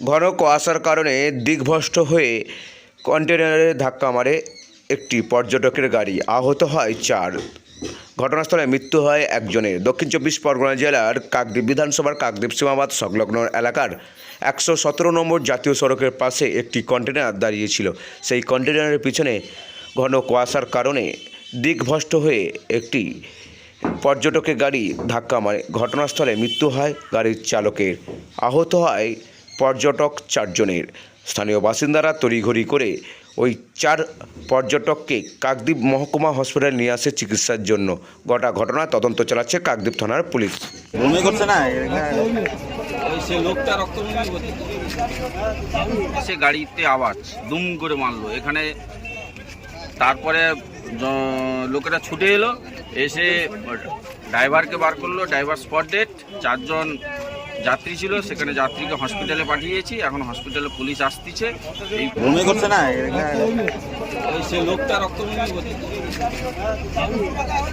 ঘন কুয়াশার কারণে দিকভ্রষ্ট হয়ে কন্টেনারে ধাক্কা মারে একটি পর্যটকের গাড়ি। আহত হয় 4। ঘটনাস্থলে মৃত্যু হয় একজনের। দক্ষিণ 24 পরগনা জেলার কাকদ্বীপ বিধানসভার কাকদ্বীপ সীমাবাদ সংলগ্ন এলাকার 117 নম্বর জাতীয় সড়কের পাশে একটি কন্টেনার দাঁড়িয়েছিল। সেই কন্টেনারের পিছনে ঘন কুয়াশার কারণে দিকভ্রষ্ট হয়ে একটি পর্যটকের গাড়ি ধাক্কা মারে। ঘটনাস্থলে মৃত্যু হয় গাড়ির চালকের। আহত হয় পর্যটক 4 জনের। স্থানীয় বাসিন্দারা তড়িঘড়ি করে ওই 4 পর্যটককে কাকদ্বীপ মহকুমা হসপিটালে নিয়ে আসে চিকিৎসার জন্য। গোটা ঘটনা তদন্ত চালাচ্ছে কাকদ্বীপ থানার পুলিশ। বমি করছে না সে লোকটা রক্ত বমি করছে, সে গাড়িতে আওয়াজ দুম করে মারলো এখানে। তারপরে লোকেরা ছুটে এলো, এসে ড্রাইভারকে বার করলো। Driver spot dead. 4 জন যাত্রী ছিল, সেখানে যাত্রীকে হসপিটালে পাঠিয়েছি। এখন হসপিটালে পুলিশ আসতেছে। এই বমি করছে না সে লোকটা রক্ত বমি করছে।